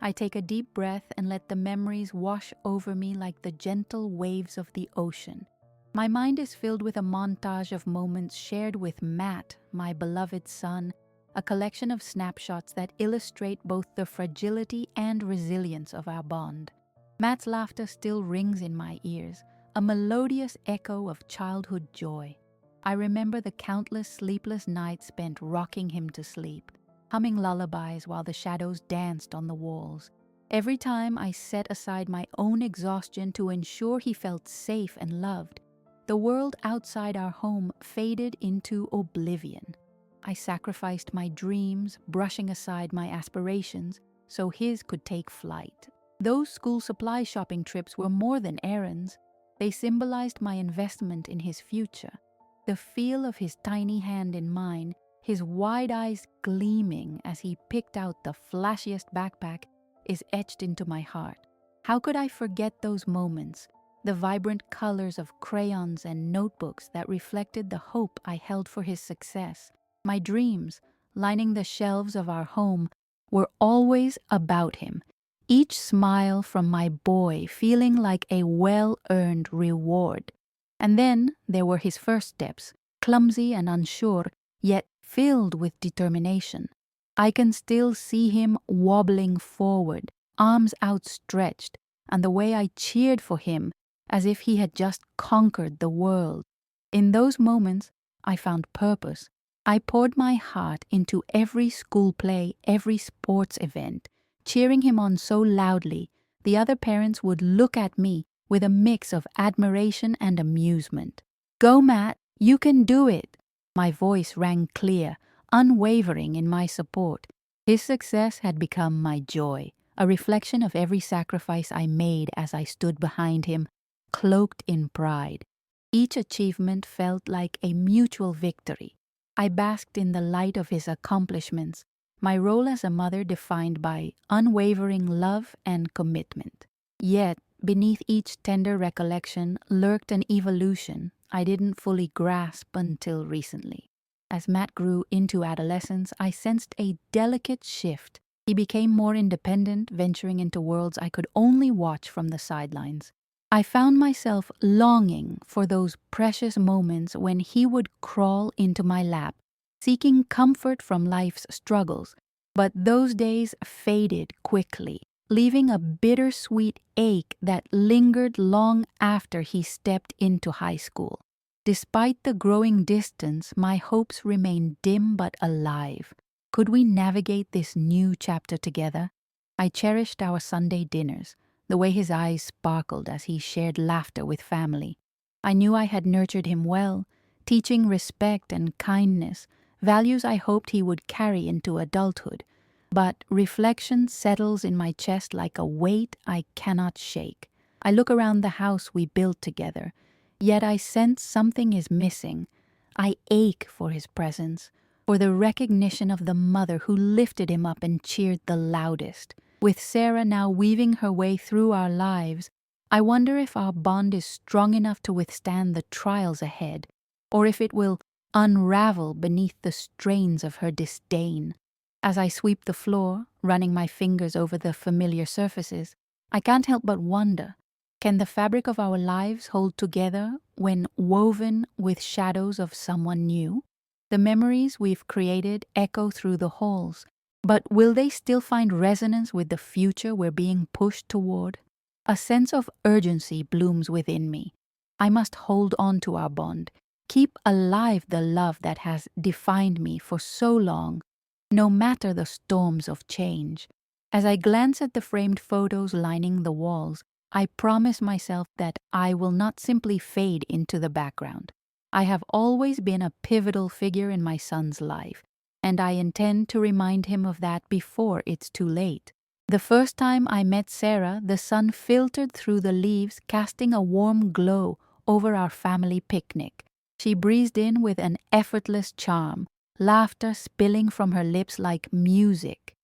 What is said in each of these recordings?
I take a deep breath and let the memories wash over me like the gentle waves of the ocean. My mind is filled with a montage of moments shared with Matt, my beloved son, a collection of snapshots that illustrate both the fragility and resilience of our bond. Matt's laughter still rings in my ears, a melodious echo of childhood joy. I remember the countless sleepless nights spent rocking him to sleep, humming lullabies while the shadows danced on the walls. Every time I set aside my own exhaustion to ensure he felt safe and loved, the world outside our home faded into oblivion. I sacrificed my dreams, brushing aside my aspirations, so his could take flight. Those school supply shopping trips were more than errands. They symbolized my investment in his future. The feel of his tiny hand in mine, his wide eyes gleaming as he picked out the flashiest backpack, is etched into my heart. How could I forget those moments, the vibrant colors of crayons and notebooks that reflected the hope I held for his success? My dreams, lining the shelves of our home, were always about him, each smile from my boy feeling like a well-earned reward. And then there were his first steps, clumsy and unsure, yet filled with determination. I can still see him wobbling forward, arms outstretched, and the way I cheered for him as if he had just conquered the world. In those moments, I found purpose. I poured my heart into every school play, every sports event, cheering him on so loudly, the other parents would look at me with a mix of admiration and amusement. "Go, Matt, you can do it!" My voice rang clear, unwavering in my support. His success had become my joy, a reflection of every sacrifice I made as I stood behind him, cloaked in pride. Each achievement felt like a mutual victory. I basked in the light of his accomplishments, my role as a mother defined by unwavering love and commitment. Yet, beneath each tender recollection lurked an evolution I didn't fully grasp until recently. As Matt grew into adolescence, I sensed a delicate shift. He became more independent, venturing into worlds I could only watch from the sidelines. I found myself longing for those precious moments when he would crawl into my lap, seeking comfort from life's struggles. But those days faded quickly, leaving a bittersweet ache that lingered long after he stepped into high school. Despite the growing distance, my hopes remained dim but alive. Could we navigate this new chapter together? I cherished our Sunday dinners, the way his eyes sparkled as he shared laughter with family. I knew I had nurtured him well, teaching respect and kindness, values I hoped he would carry into adulthood. But reflection settles in my chest like a weight I cannot shake. I look around the house we built together, yet I sense something is missing. I ache for his presence, for the recognition of the mother who lifted him up and cheered the loudest. With Sarah now weaving her way through our lives, I wonder if our bond is strong enough to withstand the trials ahead, or if it will unravel beneath the strains of her disdain. As I sweep the floor, running my fingers over the familiar surfaces, I can't help but wonder, can the fabric of our lives hold together when woven with shadows of someone new? The memories we've created echo through the halls, but will they still find resonance with the future we're being pushed toward? A sense of urgency blooms within me. I must hold on to our bond, keep alive the love that has defined me for so long, no matter the storms of change. As I glance at the framed photos lining the walls, I promise myself that I will not simply fade into the background. I have always been a pivotal figure in my son's life, and I intend to remind him of that before it's too late. The first time I met Sarah, the sun filtered through the leaves, casting a warm glow over our family picnic. She breezed in with an effortless charm, laughter spilling from her lips like music.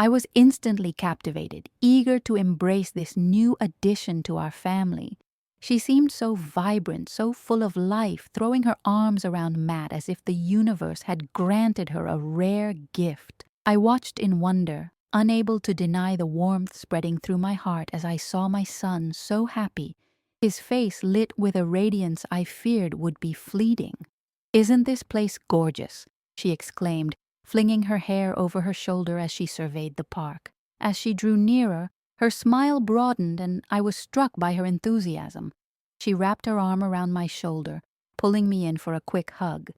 I was instantly captivated, eager to embrace this new addition to our family. She seemed so vibrant, so full of life, throwing her arms around Matt as if the universe had granted her a rare gift. I watched in wonder, unable to deny the warmth spreading through my heart as I saw my son so happy, his face lit with a radiance I feared would be fleeting. "Isn't this place gorgeous?" she exclaimed, flinging her hair over her shoulder as she surveyed the park. As she drew nearer, her smile broadened and I was struck by her enthusiasm. She wrapped her arm around my shoulder, pulling me in for a quick hug.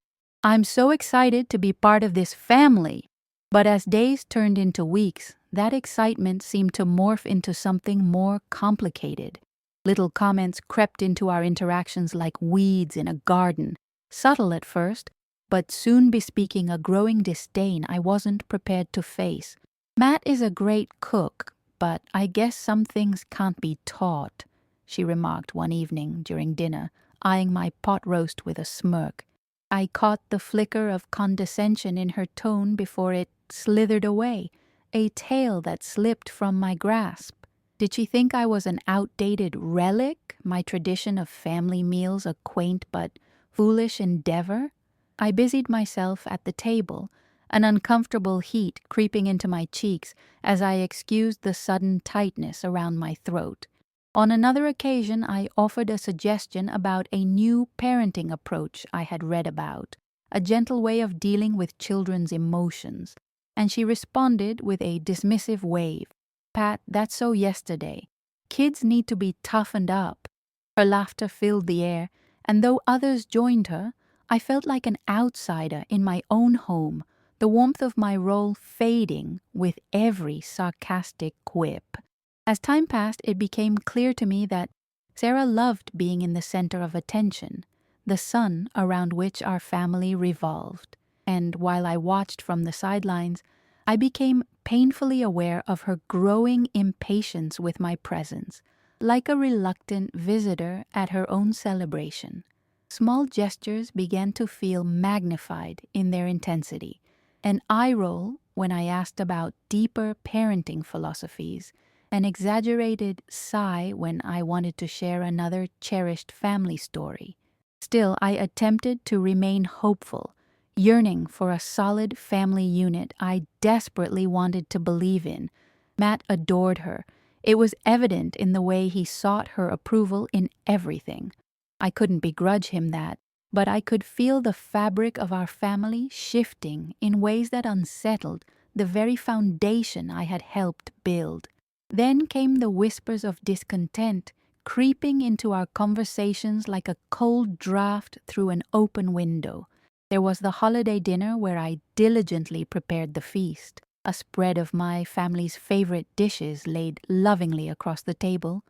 "I'm so excited to be part of this family!" But as days turned into weeks, that excitement seemed to morph into something more complicated. Little comments crept into our interactions like weeds in a garden, subtle at first, but soon bespeaking a growing disdain I wasn't prepared to face. "Matt is a great cook, but I guess some things can't be taught," she remarked one evening during dinner, eyeing my pot roast with a smirk. I caught the flicker of condescension in her tone before it slithered away, a tail that slipped from my grasp. Did she think I was an outdated relic, my tradition of family meals a quaint but foolish endeavor? I busied myself at the table, an uncomfortable heat creeping into my cheeks as I excused the sudden tightness around my throat. On another occasion, I offered a suggestion about a new parenting approach I had read about, a gentle way of dealing with children's emotions, and she responded with a dismissive wave. "Pat, that's so yesterday. Kids need to be toughened up." Her laughter filled the air, and though others joined her, I felt like an outsider in my own home, the warmth of my role fading with every sarcastic quip. As time passed, it became clear to me that Sarah loved being in the center of attention, the sun around which our family revolved. And while I watched from the sidelines, I became painfully aware of her growing impatience with my presence, like a reluctant visitor at her own celebration. Small gestures began to feel magnified in their intensity. An eye roll when I asked about deeper parenting philosophies, an exaggerated sigh when I wanted to share another cherished family story. Still, I attempted to remain hopeful, yearning for a solid family unit I desperately wanted to believe in. Matt adored her. It was evident in the way he sought her approval in everything. I couldn't begrudge him that, but I could feel the fabric of our family shifting in ways that unsettled the very foundation I had helped build. Then came the whispers of discontent, creeping into our conversations like a cold draft through an open window. There was the holiday dinner where I diligently prepared the feast, a spread of my family's favorite dishes laid lovingly across the table.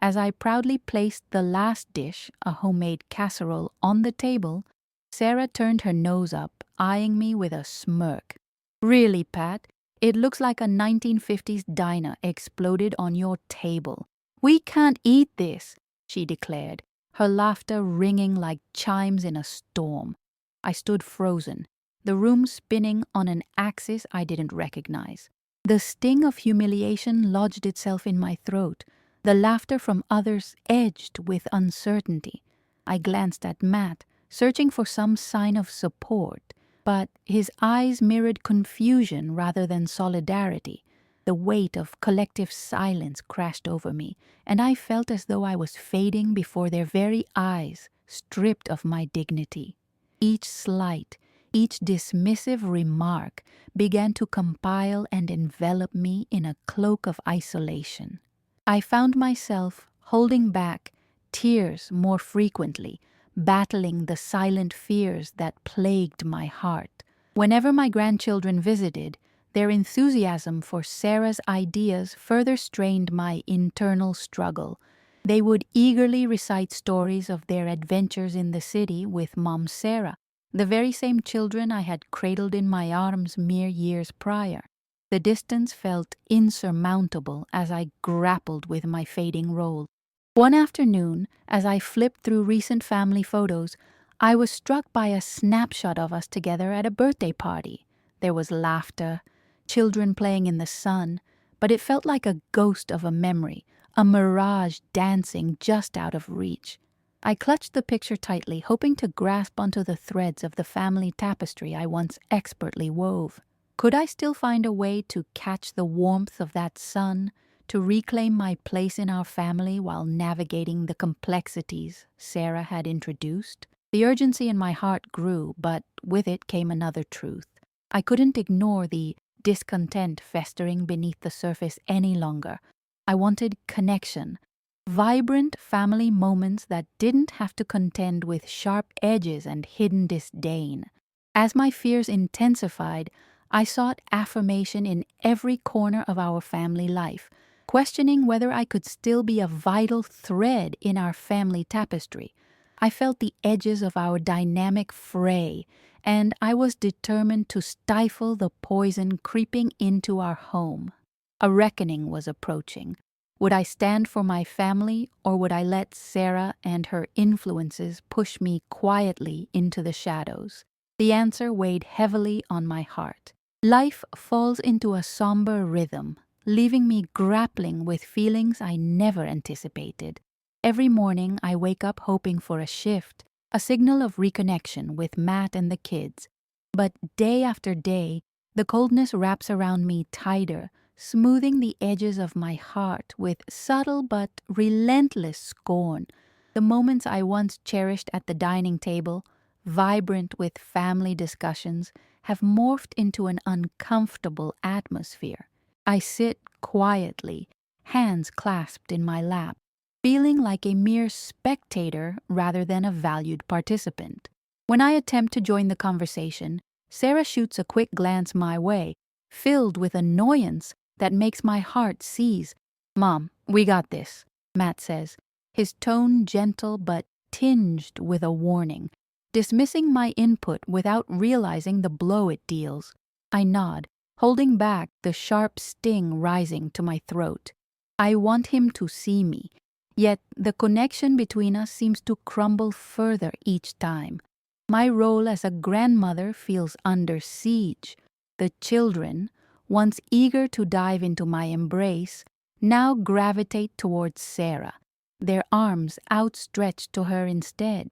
As I proudly placed the last dish, a homemade casserole, on the table, Sarah turned her nose up, eyeing me with a smirk. "Really, Pat, it looks like a 1950s diner exploded on your table. We can't eat this," she declared, her laughter ringing like chimes in a storm. I stood frozen, the room spinning on an axis I didn't recognize. The sting of humiliation lodged itself in my throat. The laughter from others edged with uncertainty. I glanced at Matt, searching for some sign of support, but his eyes mirrored confusion rather than solidarity. The weight of collective silence crashed over me, and I felt as though I was fading before their very eyes, stripped of my dignity. Each slight, each dismissive remark began to compile and envelop me in a cloak of isolation. I found myself holding back tears more frequently, battling the silent fears that plagued my heart. Whenever my grandchildren visited, their enthusiasm for Sarah's ideas further strained my internal struggle. They would eagerly recite stories of their adventures in the city with Mom Sarah, the very same children I had cradled in my arms mere years prior. The distance felt insurmountable as I grappled with my fading role. One afternoon, as I flipped through recent family photos, I was struck by a snapshot of us together at a birthday party. There was laughter, children playing in the sun, but it felt like a ghost of a memory, a mirage dancing just out of reach. I clutched the picture tightly, hoping to grasp onto the threads of the family tapestry I once expertly wove. Could I still find a way to catch the warmth of that sun, to reclaim my place in our family while navigating the complexities Sarah had introduced? The urgency in my heart grew, but with it came another truth. I couldn't ignore the discontent festering beneath the surface any longer. I wanted connection, vibrant family moments that didn't have to contend with sharp edges and hidden disdain. As my fears intensified, I sought affirmation in every corner of our family life, questioning whether I could still be a vital thread in our family tapestry. I felt the edges of our dynamic fray, and I was determined to stifle the poison creeping into our home. A reckoning was approaching. Would I stand for my family, or would I let Sarah and her influences push me quietly into the shadows? The answer weighed heavily on my heart. Life falls into a somber rhythm, leaving me grappling with feelings I never anticipated. Every morning I wake up hoping for a shift, a signal of reconnection with Matt and the kids. But day after day, the coldness wraps around me tighter, smoothing the edges of my heart with subtle but relentless scorn. The moments I once cherished at the dining table, vibrant with family discussions, have morphed into an uncomfortable atmosphere. I sit quietly, hands clasped in my lap, feeling like a mere spectator rather than a valued participant. When I attempt to join the conversation, Sarah shoots a quick glance my way, filled with annoyance that makes my heart seize. "Mom, we got this," Matt says, his tone gentle but tinged with a warning, dismissing my input without realizing the blow it deals. I nod, holding back the sharp sting rising to my throat. I want him to see me, yet the connection between us seems to crumble further each time. My role as a grandmother feels under siege. The children, once eager to dive into my embrace, now gravitate towards Sarah, their arms outstretched to her instead.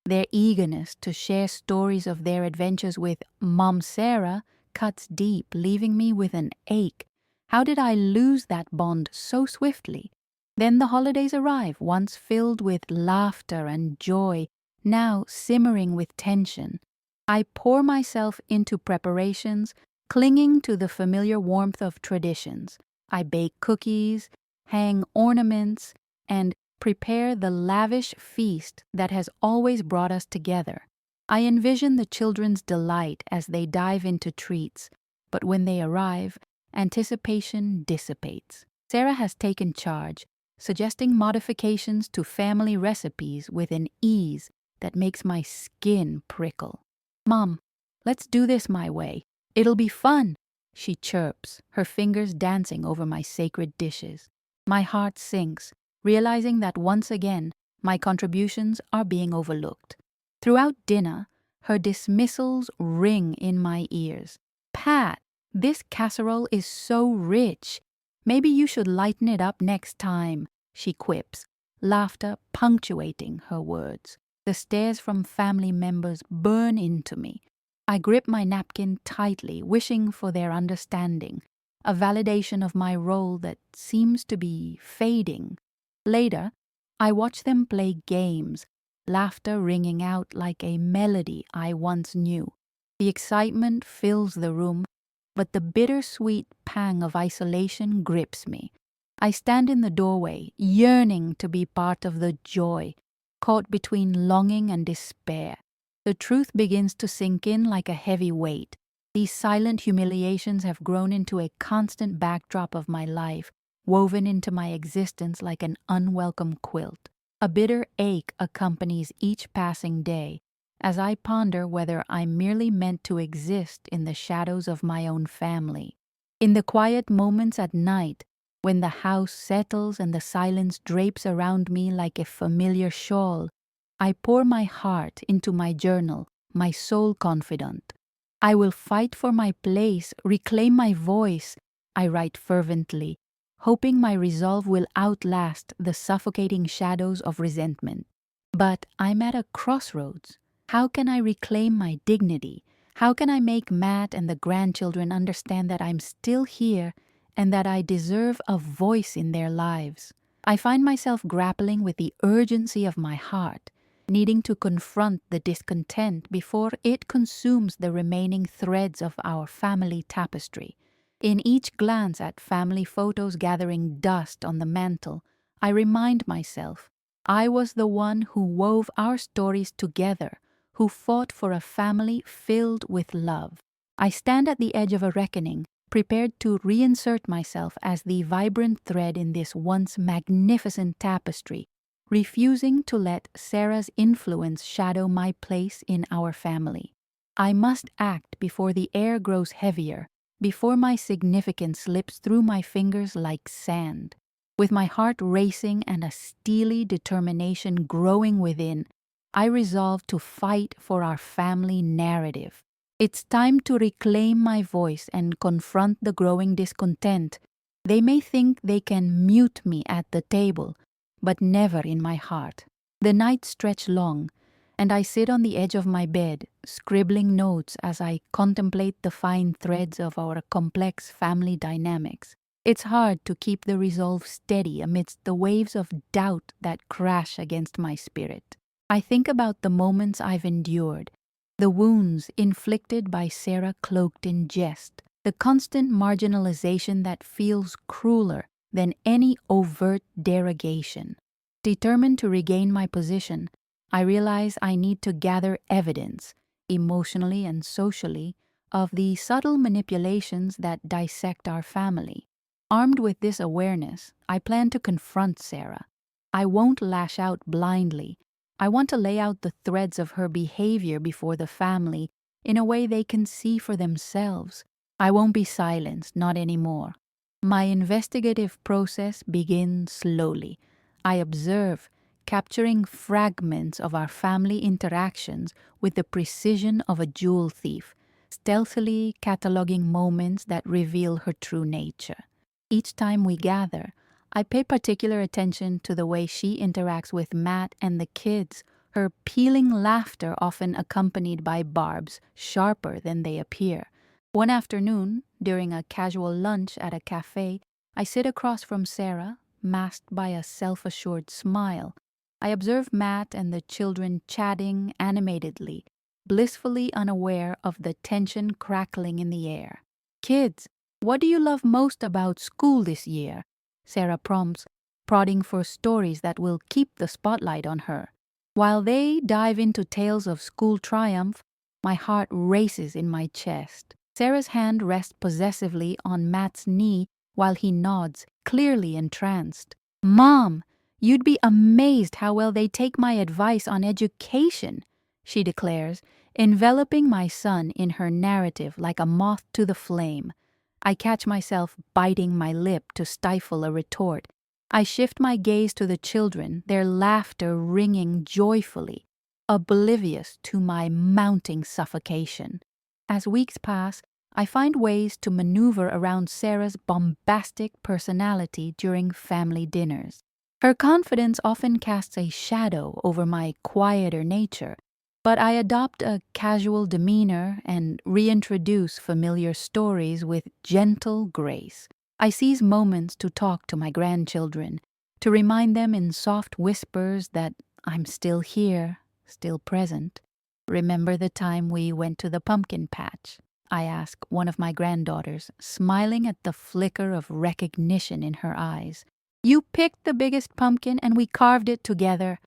Their eagerness to share stories of their adventures with Mom Sarah cuts deep, leaving me with an ache. How did I lose that bond so swiftly? Then the holidays arrive, once filled with laughter and joy, now simmering with tension. I pour myself into preparations, clinging to the familiar warmth of traditions. I bake cookies, hang ornaments, and prepare the lavish feast that has always brought us together. I envision the children's delight as they dive into treats, but when they arrive, anticipation dissipates. Sarah has taken charge, suggesting modifications to family recipes with an ease that makes my skin prickle. "Mom, let's do this my way. It'll be fun," she chirps, her fingers dancing over my sacred dishes. My heart sinks, realizing that once again my contributions are being overlooked. Throughout dinner, her dismissals ring in my ears. "Pat, this casserole is so rich. Maybe you should lighten it up next time," she quips, laughter punctuating her words. The stares from family members burn into me. I grip my napkin tightly, wishing for their understanding, a validation of my role that seems to be fading. Later, I watch them play games, laughter ringing out like a melody I once knew. The excitement fills the room, but the bittersweet pang of isolation grips me. I stand in the doorway, yearning to be part of the joy, caught between longing and despair. The truth begins to sink in like a heavy weight. These silent humiliations have grown into a constant backdrop of my life, woven into my existence like an unwelcome quilt. A bitter ache accompanies each passing day, as I ponder whether I'm merely meant to exist in the shadows of my own family. In the quiet moments at night, when the house settles and the silence drapes around me like a familiar shawl, I pour my heart into my journal, my sole confidant. "I will fight for my place, reclaim my voice," I write fervently, hoping my resolve will outlast the suffocating shadows of resentment. But I'm at a crossroads. How can I reclaim my dignity? How can I make Matt and the grandchildren understand that I'm still here and that I deserve a voice in their lives? I find myself grappling with the urgency of my heart, needing to confront the discontent before it consumes the remaining threads of our family tapestry. In each glance at family photos gathering dust on the mantel, I remind myself I was the one who wove our stories together, who fought for a family filled with love. I stand at the edge of a reckoning, prepared to reinsert myself as the vibrant thread in this once magnificent tapestry, refusing to let Sarah's influence shadow my place in our family. I must act before the air grows heavier, before my significance slips through my fingers like sand. With my heart racing and a steely determination growing within, I resolve to fight for our family narrative. It's time to reclaim my voice and confront the growing discontent. They may think they can mute me at the table, but never in my heart. The nights stretch long, and I sit on the edge of my bed, scribbling notes as I contemplate the fine threads of our complex family dynamics. It's hard to keep the resolve steady amidst the waves of doubt that crash against my spirit. I think about the moments I've endured, the wounds inflicted by Sarah cloaked in jest, the constant marginalization that feels crueler than any overt derogation. Determined to regain my position, I realize I need to gather evidence, emotionally and socially, of the subtle manipulations that dissect our family. Armed with this awareness, I plan to confront Sarah. I won't lash out blindly. I want to lay out the threads of her behavior before the family in a way they can see for themselves. I won't be silenced, not anymore. My investigative process begins slowly. I observe, capturing fragments of our family interactions with the precision of a jewel thief, stealthily cataloging moments that reveal her true nature. Each time we gather, I pay particular attention to the way she interacts with Matt and the kids, her pealing laughter often accompanied by barbs sharper than they appear. One afternoon, during a casual lunch at a cafe, I sit across from Sarah, masked by a self-assured smile. I observe Matt and the children chatting animatedly, blissfully unaware of the tension crackling in the air. "Kids, what do you love most about school this year?" Sarah prompts, prodding for stories that will keep the spotlight on her. While they dive into tales of school triumph, my heart races in my chest. Sarah's hand rests possessively on Matt's knee while he nods, clearly entranced. "Mom, you'd be amazed how well they take my advice on education," she declares, enveloping my son in her narrative like a moth to the flame. I catch myself biting my lip to stifle a retort. I shift my gaze to the children, their laughter ringing joyfully, oblivious to my mounting suffocation. As weeks pass, I find ways to maneuver around Sarah's bombastic personality during family dinners. Her confidence often casts a shadow over my quieter nature, but I adopt a casual demeanor and reintroduce familiar stories with gentle grace. I seize moments to talk to my grandchildren, to remind them in soft whispers that I'm still here, still present. "Remember the time we went to the pumpkin patch?" I ask one of my granddaughters, smiling at the flicker of recognition in her eyes. "You picked the biggest pumpkin and we carved it together."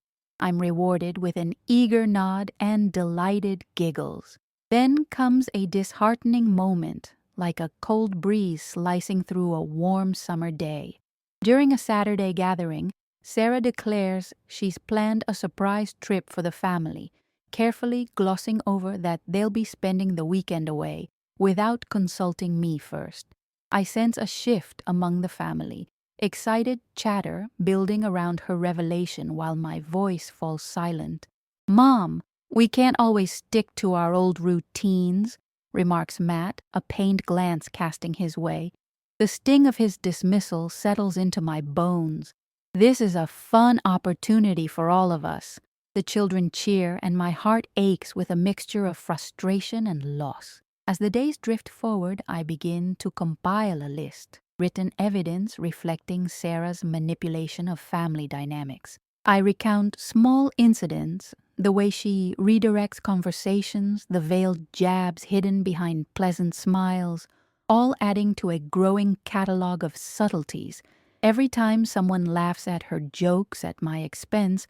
I'm rewarded with an eager nod and delighted giggles. Then comes a disheartening moment, like a cold breeze slicing through a warm summer day. During a Saturday gathering, Sarah declares she's planned a surprise trip for the family, carefully glossing over that they'll be spending the weekend away without consulting me first. I sense a shift among the family, excited chatter building around her revelation while my voice falls silent. "Mom, we can't always stick to our old routines," remarks Matt, a pained glance casting his way. The sting of his dismissal settles into my bones. This is a fun opportunity for all of us. the children cheer, and my heart aches with a mixture of frustration and loss. As the days drift forward, I begin to compile a list, written evidence reflecting Sarah's manipulation of family dynamics. I recount small incidents, the way she redirects conversations, the veiled jabs hidden behind pleasant smiles, all adding to a growing catalog of subtleties. Every time someone laughs at her jokes at my expense,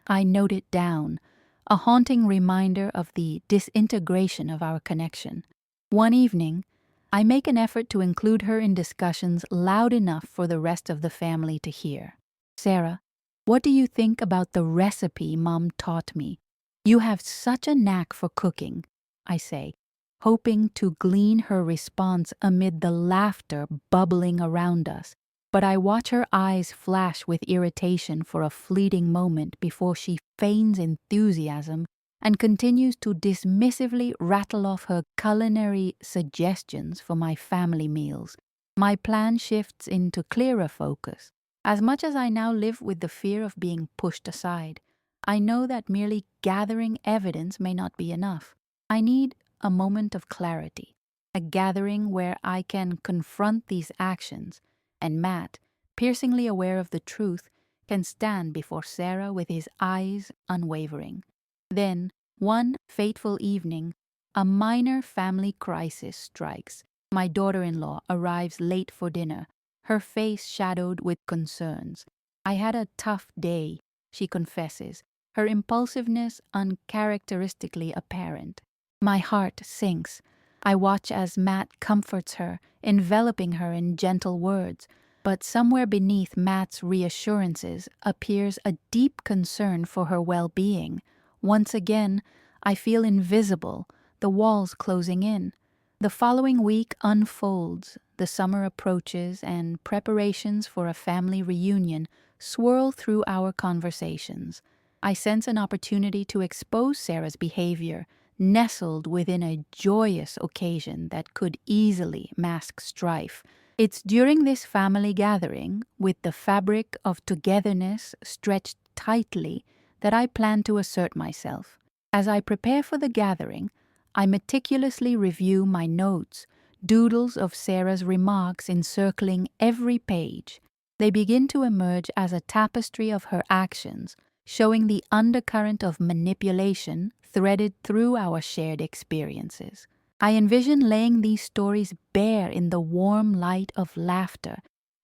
I note it down, a haunting reminder of the disintegration of our connection. One evening, I make an effort to include her in discussions loud enough for the rest of the family to hear. "Sarah, what do you think about the recipe Mom taught me? You have such a knack for cooking," I say, hoping to glean her response amid the laughter bubbling around us. But I watch her eyes flash with irritation for a fleeting moment before she feigns enthusiasm and continues to dismissively rattle off her culinary suggestions for my family meals. My plan shifts into clearer focus. As much as I now live with the fear of being pushed aside, I know that merely gathering evidence may not be enough. I need a moment of clarity, a gathering where I can confront these actions, and Matt, piercingly aware of the truth, can stand before Sarah with his eyes unwavering. Then, one fateful evening, a minor family crisis strikes. My daughter-in-law arrives late for dinner, her face shadowed with concerns. "I had a tough day," she confesses, her impulsiveness uncharacteristically apparent. My heart sinks. I watch as Matt comforts her, enveloping her in gentle words, but somewhere beneath Matt's reassurances appears a deep concern for her well-being. Once again, I feel invisible, the walls closing in. The following week unfolds, the summer approaches, and preparations for a family reunion swirl through our conversations. I sense an opportunity to expose Sarah's behavior, nestled within a joyous occasion that could easily mask strife. It's during this family gathering, with the fabric of togetherness stretched tightly, that I plan to assert myself. As I prepare for the gathering, I meticulously review my notes, doodles of Sarah's remarks encircling every page. They begin to emerge as a tapestry of her actions, showing the undercurrent of manipulation threaded through our shared experiences. I envision laying these stories bare in the warm light of laughter,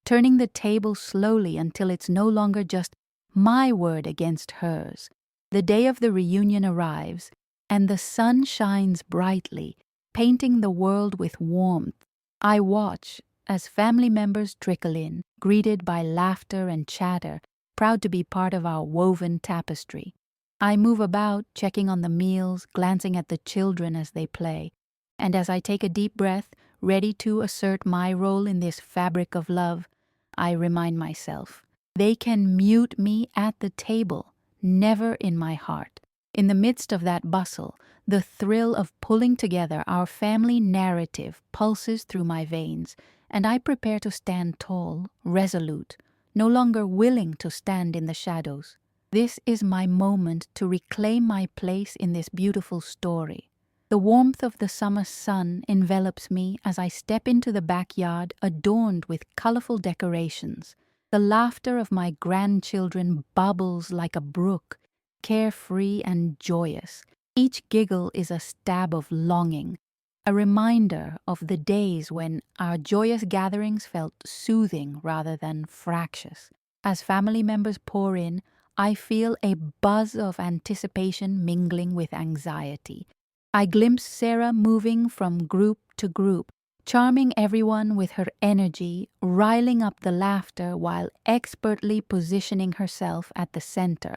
turning the table slowly until it's no longer just my word against hers. The day of the reunion arrives, and the sun shines brightly, painting the world with warmth. I watch as family members trickle in, greeted by laughter and chatter, proud to be part of our woven tapestry. I move about, checking on the meals, glancing at the children as they play, and as I take a deep breath, ready to assert my role in this fabric of love, I remind myself, they can mute me at the table, never in my heart. In the midst of that bustle, the thrill of pulling together our family narrative pulses through my veins, and I prepare to stand tall, resolute, no longer willing to stand in the shadows. This is my moment to reclaim my place in this beautiful story. The warmth of the summer sun envelops me as I step into the backyard adorned with colorful decorations. The laughter of my grandchildren bubbles like a brook, carefree and joyous. Each giggle is a stab of longing, a reminder of the days when our joyous gatherings felt soothing rather than fractious. As family members pour in, I feel a buzz of anticipation mingling with anxiety. I glimpse Sarah moving from group to group, charming everyone with her energy, riling up the laughter while expertly positioning herself at the center.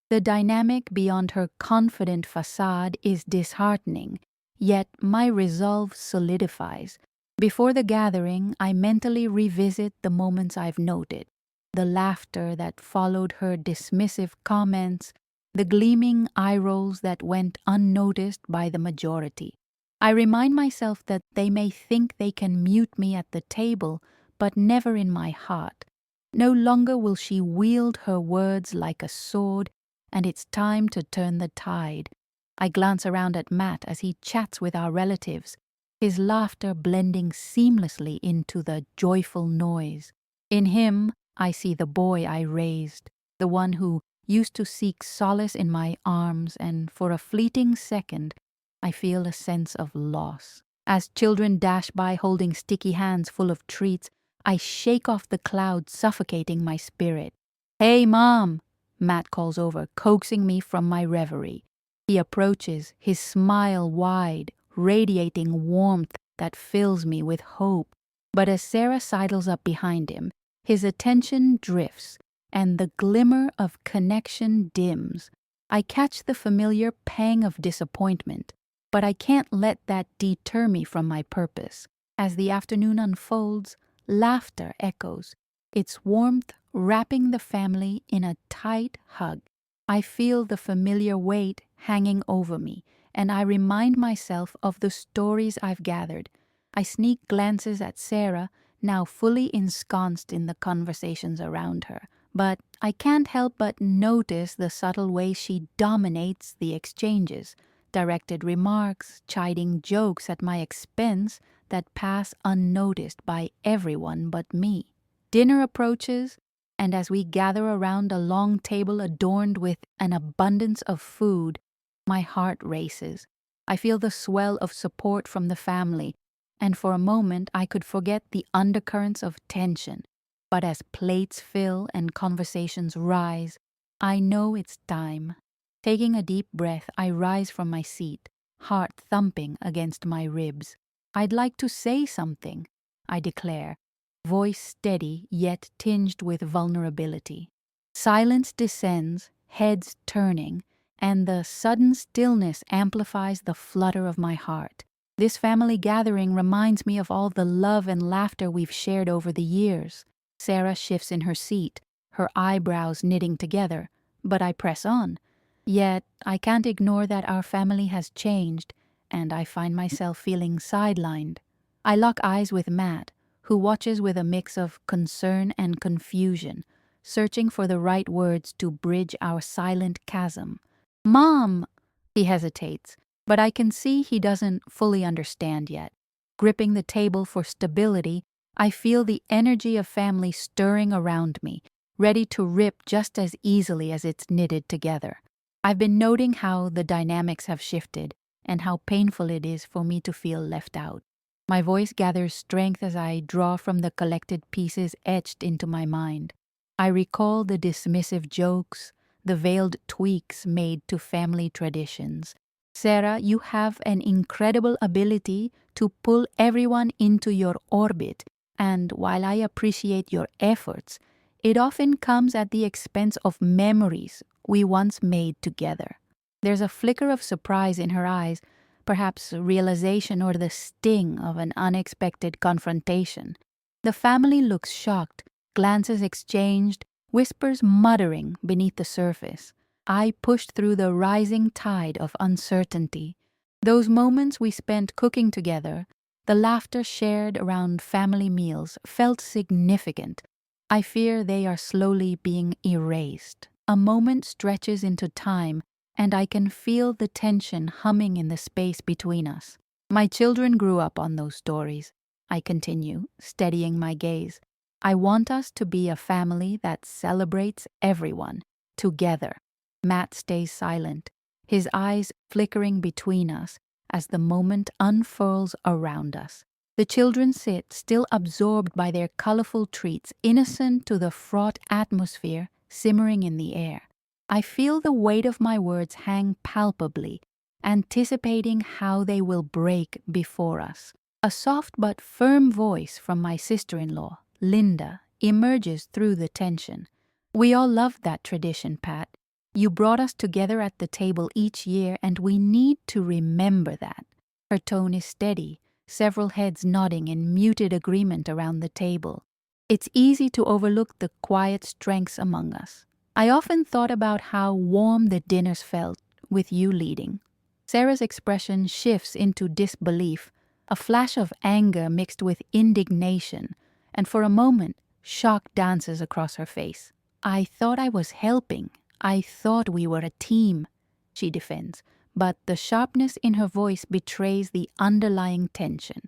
The dynamic beyond her confident facade is disheartening, yet my resolve solidifies. Before the gathering, I mentally revisit the moments I've noted, the laughter that followed her dismissive comments, the gleaming eye rolls that went unnoticed by the majority. I remind myself that they may think they can mute me at the table, but never in my heart. No longer will she wield her words like a sword, and it's time to turn the tide. I glance around at Matt as he chats with our relatives, his laughter blending seamlessly into the joyful noise. In him, I see the boy I raised, the one who used to seek solace in my arms, and for a fleeting second, I feel a sense of loss. As children dash by holding sticky hands full of treats, I shake off the cloud suffocating my spirit. "Hey, Mom!" Matt calls over, coaxing me from my reverie. He approaches, his smile wide, radiating warmth that fills me with hope. But as Sarah sidles up behind him, his attention drifts, and the glimmer of connection dims. I catch the familiar pang of disappointment, but I can't let that deter me from my purpose. As the afternoon unfolds, laughter echoes, its warmth wrapping the family in a tight hug. I feel the familiar weight hanging over me, and I remind myself of the stories I've gathered. I sneak glances at Sarah, now fully ensconced in the conversations around her, but I can't help but notice the subtle way she dominates the exchanges, directed remarks, chiding jokes at my expense that pass unnoticed by everyone but me. Dinner approaches, and as we gather around a long table adorned with an abundance of food, my heart races. I feel the swell of support from the family, and for a moment I could forget the undercurrents of tension. But as plates fill and conversations rise, I know it's time. Taking a deep breath, I rise from my seat, heart thumping against my ribs. "I'd like to say something," I declare, voice steady yet tinged with vulnerability. Silence descends, heads turning, and the sudden stillness amplifies the flutter of my heart. This family gathering reminds me of all the love and laughter we've shared over the years. Sarah shifts in her seat, her eyebrows knitting together, but I press on. Yet I can't ignore that our family has changed, and I find myself feeling sidelined. I lock eyes with Matt, who watches with a mix of concern and confusion, searching for the right words to bridge our silent chasm. "Mom!" He hesitates, but I can see he doesn't fully understand yet. Gripping the table for stability, I feel the energy of family stirring around me, ready to rip just as easily as it's knitted together. I've been noting how the dynamics have shifted and how painful it is for me to feel left out. My voice gathers strength as I draw from the collected pieces etched into my mind. I recall the dismissive jokes, the veiled tweaks made to family traditions. "Sarah, you have an incredible ability to pull everyone into your orbit, and while I appreciate your efforts, it often comes at the expense of memories we once made together." There's a flicker of surprise in her eyes, perhaps realization or the sting of an unexpected confrontation. The family looks shocked, glances exchanged, whispers muttering beneath the surface. I pushed through the rising tide of uncertainty. Those moments we spent cooking together, the laughter shared around family meals, felt significant. I fear they are slowly being erased. A moment stretches into time, and I can feel the tension humming in the space between us. "My children grew up on those stories," I continue, steadying my gaze. "I want us to be a family that celebrates everyone, together." Matt stays silent, his eyes flickering between us as the moment unfurls around us. The children sit, still absorbed by their colorful treats, innocent to the fraught atmosphere simmering in the air. I feel the weight of my words hang palpably, anticipating how they will break before us. A soft but firm voice from my sister-in-law, Linda, emerges through the tension. "We all love that tradition, Pat. You brought us together at the table each year, and we need to remember that." Her tone is steady, several heads nodding in muted agreement around the table. It's easy to overlook the quiet strengths among us. I often thought about how warm the dinners felt with you leading. Sarah's expression shifts into disbelief, a flash of anger mixed with indignation, and for a moment, shock dances across her face. "I thought I was helping," I thought we were a team, she defends, but the sharpness in her voice betrays the underlying tension.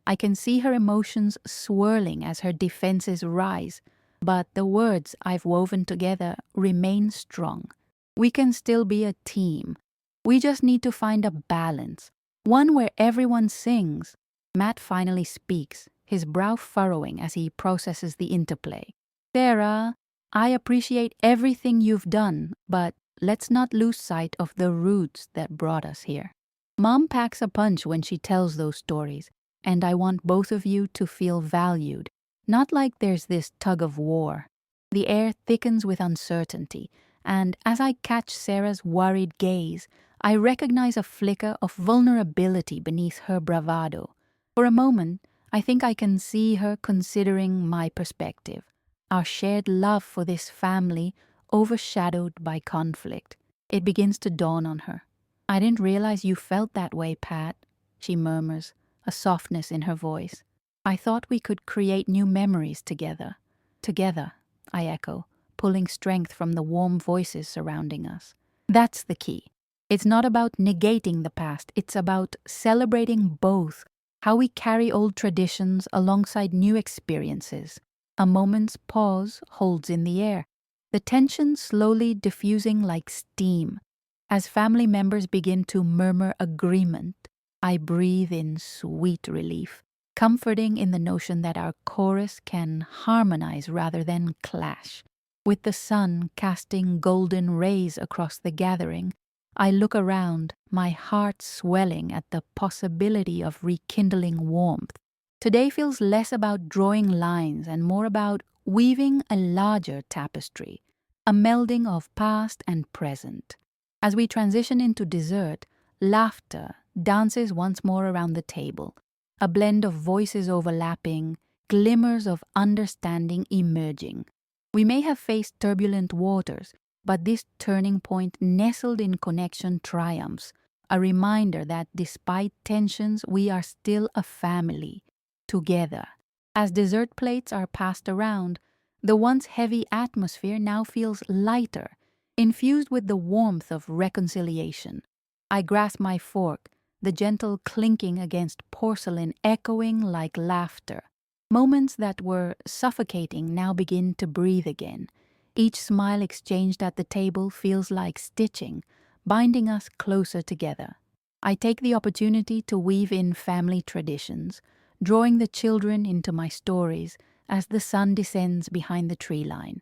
I can see her emotions swirling as her defenses rise, but the words I've woven together remain strong. We can still be a team. We just need to find a balance, one where everyone sings. Matt finally speaks, his brow furrowing as he processes the interplay. Sarah, I appreciate everything you've done, but let's not lose sight of the roots that brought us here. Mom packs a punch when she tells those stories, and I want both of you to feel valued, not like there's this tug of war. The air thickens with uncertainty, and as I catch Sarah's worried gaze, I recognize a flicker of vulnerability beneath her bravado. For a moment, I think I can see her considering my perspective, our shared love for this family overshadowed by conflict. It begins to dawn on her. I didn't realize you felt that way, Pat, she murmurs, a softness in her voice. I thought we could create new memories together. Together, I echo, pulling strength from the warm voices surrounding us. That's the key. It's not about negating the past, it's about celebrating both, how we carry old traditions alongside new experiences. A moment's pause holds in the air, the tension slowly diffusing like steam. As family members begin to murmur agreement, I breathe in sweet relief, comforting in the notion that our chorus can harmonize rather than clash. With the sun casting golden rays across the gathering, I look around, my heart swelling at the possibility of rekindling warmth. Today feels less about drawing lines and more about weaving a larger tapestry, a melding of past and present. As we transition into dessert, laughter dances once more around the table, a blend of voices overlapping, glimmers of understanding emerging. We may have faced turbulent waters, but this turning point nestled in connection triumphs, a reminder that despite tensions, we are still a family, together. As dessert plates are passed around, the once heavy atmosphere now feels lighter, infused with the warmth of reconciliation. I grasp my fork, the gentle clinking against porcelain echoing like laughter. Moments that were suffocating now begin to breathe again. Each smile exchanged at the table feels like stitching, binding us closer together. I take the opportunity to weave in family traditions, drawing the children into my stories as the sun descends behind the tree line.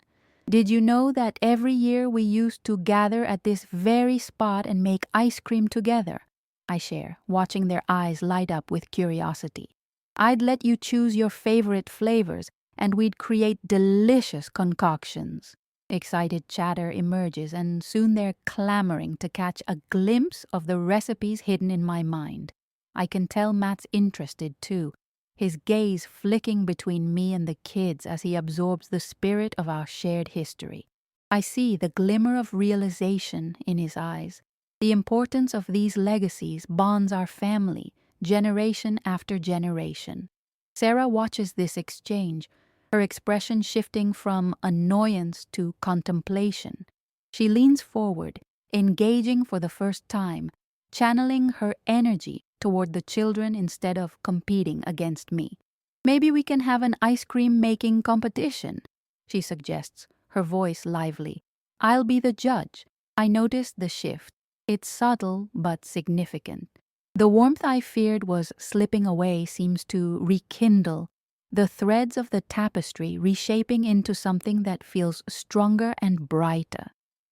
Did you know that every year we used to gather at this very spot and make ice cream together? I share, watching their eyes light up with curiosity. I'd let you choose your favorite flavors, and we'd create delicious concoctions. Excited chatter emerges, and soon they're clamoring to catch a glimpse of the recipes hidden in my mind. I can tell Matt's interested too, his gaze flicking between me and the kids as he absorbs the spirit of our shared history. I see the glimmer of realization in his eyes. The importance of these legacies bonds our family, generation after generation. Sarah watches this exchange, her expression shifting from annoyance to contemplation. She leans forward, engaging for the first time, channeling her energy toward the children instead of competing against me. Maybe we can have an ice cream making competition, she suggests, her voice lively. I'll be the judge. I notice the shift. It's subtle but significant. The warmth I feared was slipping away seems to rekindle, the threads of the tapestry reshaping into something that feels stronger and brighter.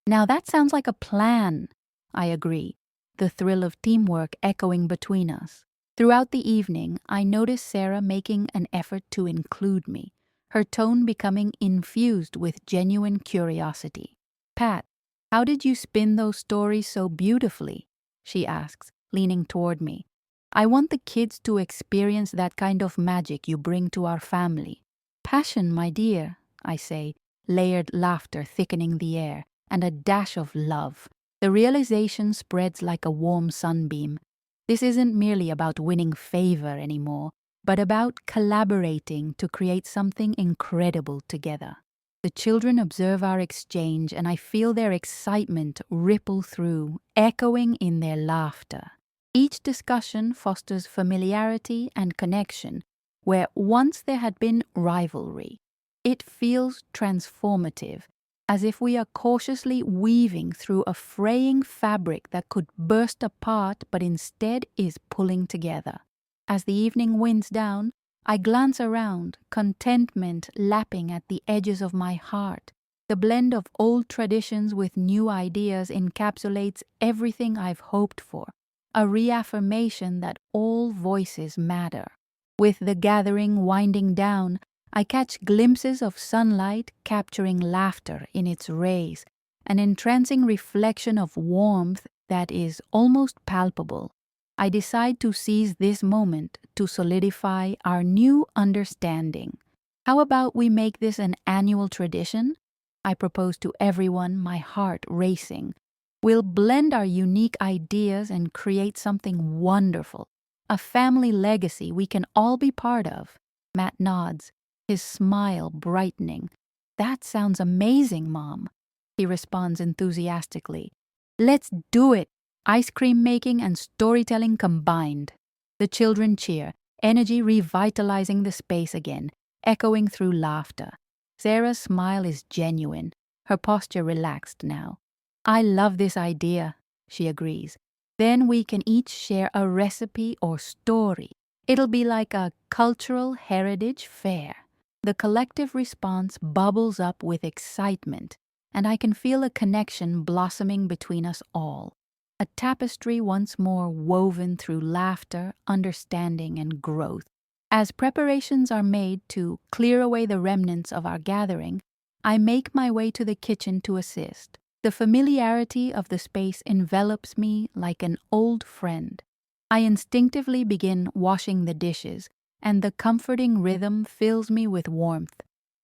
Now that sounds like a plan, I agree, the thrill of teamwork echoing between us. Throughout the evening, I noticed Sarah making an effort to include me, her tone becoming infused with genuine curiosity. Pat, how did you spin those stories so beautifully? She asks, leaning toward me. I want the kids to experience that kind of magic you bring to our family. Passion, my dear, I say, layered laughter thickening the air, and a dash of love. The realization spreads like a warm sunbeam. This isn't merely about winning favor anymore, but about collaborating to create something incredible together. The children observe our exchange, and I feel their excitement ripple through, echoing in their laughter. Each discussion fosters familiarity and connection, where once there had been rivalry. It feels transformative, as if we are cautiously weaving through a fraying fabric that could burst apart but instead is pulling together. As the evening winds down, I glance around, contentment lapping at the edges of my heart. The blend of old traditions with new ideas encapsulates everything I've hoped for, a reaffirmation that all voices matter. With the gathering winding down, I catch glimpses of sunlight capturing laughter in its rays, an entrancing reflection of warmth that is almost palpable. I decide to seize this moment to solidify our new understanding. How about we make this an annual tradition? I propose to everyone, my heart racing. We'll blend our unique ideas and create something wonderful, a family legacy we can all be part of. Matt nods, his smile brightening. That sounds amazing, Mom. He responds enthusiastically. Let's do it! Ice cream making and storytelling combined. The children cheer, energy revitalizing the space again, echoing through laughter. Sarah's smile is genuine, her posture relaxed now. I love this idea, she agrees. Then we can each share a recipe or story. It'll be like a cultural heritage fair. The collective response bubbles up with excitement, and I can feel a connection blossoming between us all. A tapestry once more woven through laughter, understanding, and growth. As preparations are made to clear away the remnants of our gathering, I make my way to the kitchen to assist. The familiarity of the space envelops me like an old friend. I instinctively begin washing the dishes, and the comforting rhythm fills me with warmth.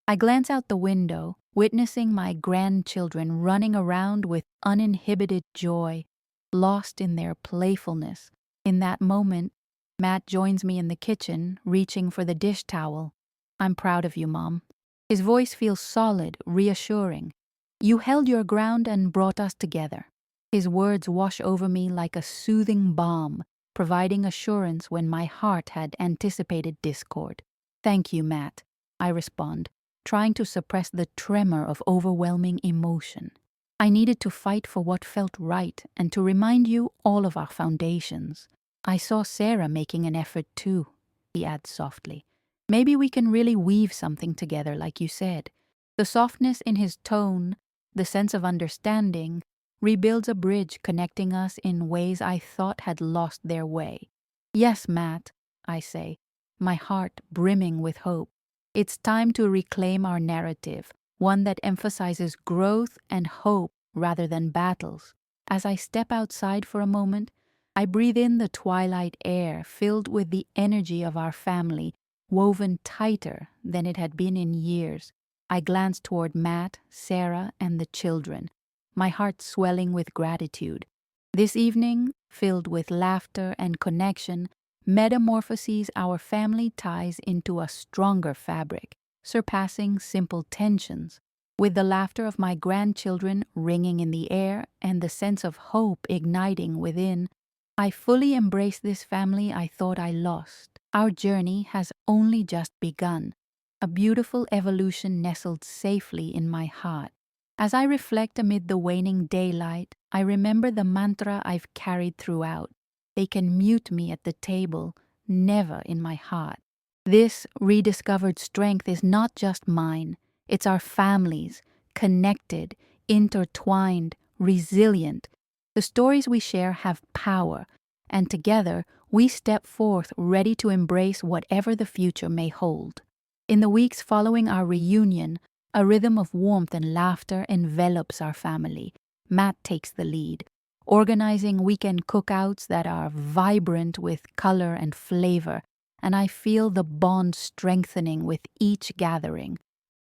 I glance out the window, witnessing my grandchildren running around with uninhibited joy, lost in their playfulness. In that moment, Matt joins me in the kitchen, reaching for the dish towel. I'm proud of you, Mom. His voice feels solid, reassuring. You held your ground and brought us together. His words wash over me like a soothing balm, providing assurance when my heart had anticipated discord. Thank you, Matt, I respond, trying to suppress the tremor of overwhelming emotion. I needed to fight for what felt right and to remind you all of our foundations. I saw Sarah making an effort too, he adds softly. Maybe we can really weave something together like you said. The softness in his tone, the sense of understanding, rebuilds a bridge connecting us in ways I thought had lost their way. Yes, Matt, I say, my heart brimming with hope. It's time to reclaim our narrative, one that emphasizes growth and hope rather than battles. As I step outside for a moment, I breathe in the twilight air filled with the energy of our family, woven tighter than it had been in years. I glance toward Matt, Sarah, and the children, my heart swelling with gratitude. This evening, filled with laughter and connection, metamorphoses our family ties into a stronger fabric, surpassing simple tensions. With the laughter of my grandchildren ringing in the air and the sense of hope igniting within, I fully embrace this family I thought I lost. Our journey has only just begun, a beautiful evolution nestled safely in my heart. As I reflect amid the waning daylight, I remember the mantra I've carried throughout. They can mute me at the table, never in my heart. This rediscovered strength is not just mine, it's our family's, connected, intertwined, resilient. The stories we share have power, and together we step forth ready to embrace whatever the future may hold. In the weeks following our reunion, a rhythm of warmth and laughter envelops our family. Matt takes the lead, organizing weekend cookouts that are vibrant with color and flavor, and I feel the bond strengthening with each gathering.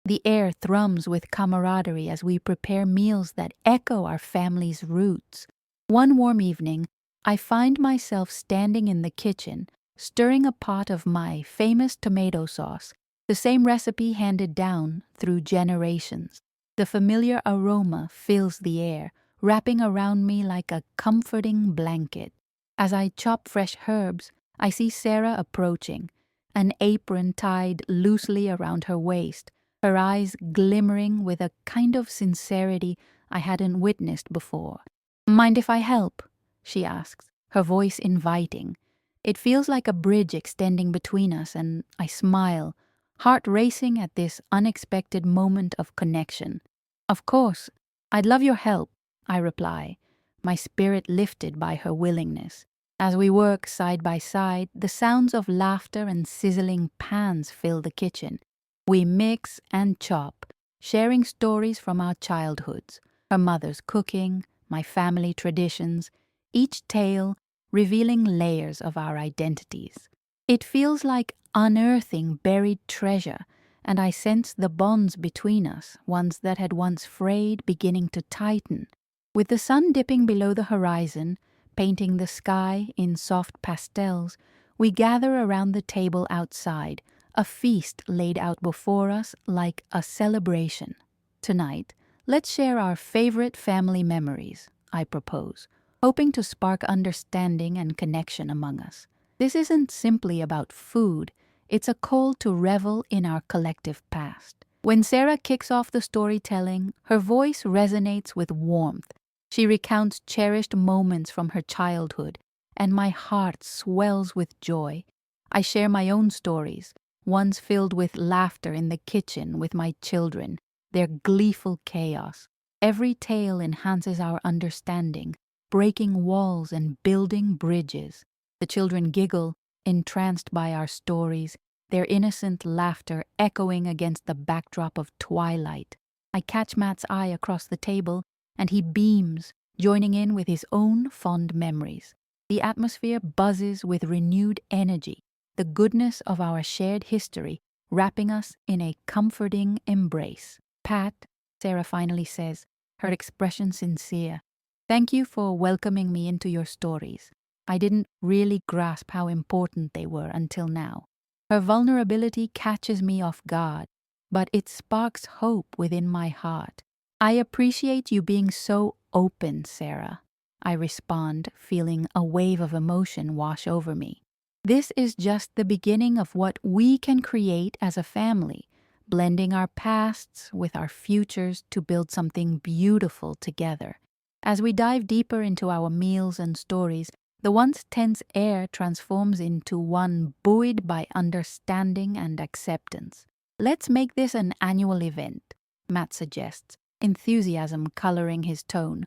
The air thrums with camaraderie as we prepare meals that echo our family's roots. One warm evening, I find myself standing in the kitchen, stirring a pot of my famous tomato sauce, The same recipe handed down through generations. The familiar aroma fills the air, wrapping around me like a comforting blanket. As I chop fresh herbs, I see Sarah approaching, an apron tied loosely around her waist, her eyes glimmering with a kind of sincerity I hadn't witnessed before. "Mind if I help?" she asks, her voice inviting. It feels like a bridge extending between us, and I smile, heart racing at this unexpected moment of connection. "Of course, I'd love your help," I reply, my spirit lifted by her willingness. As we work side by side, the sounds of laughter and sizzling pans fill the kitchen. We mix and chop, sharing stories from our childhoods, her mother's cooking, my family traditions, each tale revealing layers of our identities. It feels like unearthing buried treasure, and I sense the bonds between us, ones that had once frayed, beginning to tighten. With the sun dipping below the horizon, painting the sky in soft pastels, we gather around the table outside, a feast laid out before us like a celebration. Tonight, let's share our favorite family memories, I propose, hoping to spark understanding and connection among us. This isn't simply about food, it's a call to revel in our collective past. When Sarah kicks off the storytelling, her voice resonates with warmth. She recounts cherished moments from her childhood, and my heart swells with joy. I share my own stories, ones filled with laughter in the kitchen with my children, their gleeful chaos. Every tale enhances our understanding, breaking walls and building bridges. The children giggle, entranced by our stories, their innocent laughter echoing against the backdrop of twilight. I catch Matt's eye across the table, and he beams, joining in with his own fond memories. The atmosphere buzzes with renewed energy, the goodness of our shared history wrapping us in a comforting embrace. "Pat," Sarah finally says, her expression sincere, "thank you for welcoming me into your stories. I didn't really grasp how important they were until now." Her vulnerability catches me off guard, but it sparks hope within my heart. "I appreciate you being so open, Sarah," I respond, feeling a wave of emotion wash over me. This is just the beginning of what we can create as a family, blending our pasts with our futures to build something beautiful together. As we dive deeper into our meals and stories, the once tense air transforms into one buoyed by understanding and acceptance. "Let's make this an annual event," Matt suggests, enthusiasm coloring his tone.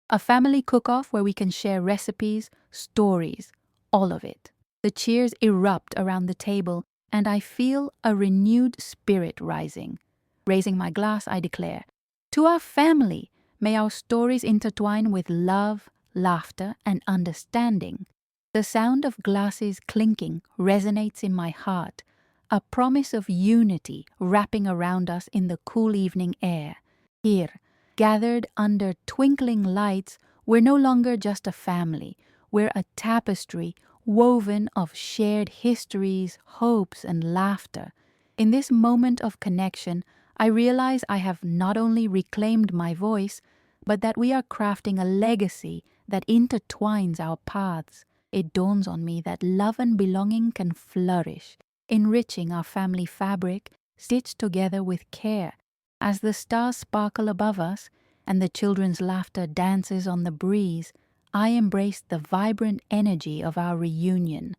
"A family cook-off where we can share recipes, stories, all of it." The cheers erupt around the table, and I feel a renewed spirit rising. Raising my glass, I declare, "To our family, may our stories intertwine with love, laughter, and understanding." The sound of glasses clinking resonates in my heart, a promise of unity wrapping around us in the cool evening air. Here, gathered under twinkling lights, we're no longer just a family. We're a tapestry woven of shared histories, hopes, and laughter. In this moment of connection, I realize I have not only reclaimed my voice, but that we are crafting a legacy that intertwines our paths. It dawns on me that love and belonging can flourish, enriching our family fabric, stitched together with care. As the stars sparkle above us and the children's laughter dances on the breeze, I embrace the vibrant energy of our reunion.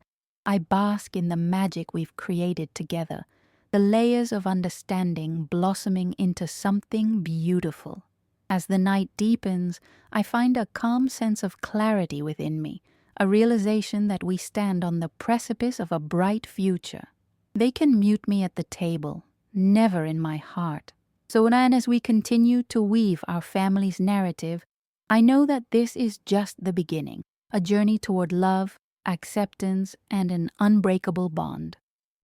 I bask in the magic we've created together, the layers of understanding blossoming into something beautiful. As the night deepens, I find a calm sense of clarity within me, a realization that we stand on the precipice of a bright future. They can mute me at the table, never in my heart. So then, as we continue to weave our family's narrative, I know that this is just the beginning, a journey toward love, acceptance, and an unbreakable bond.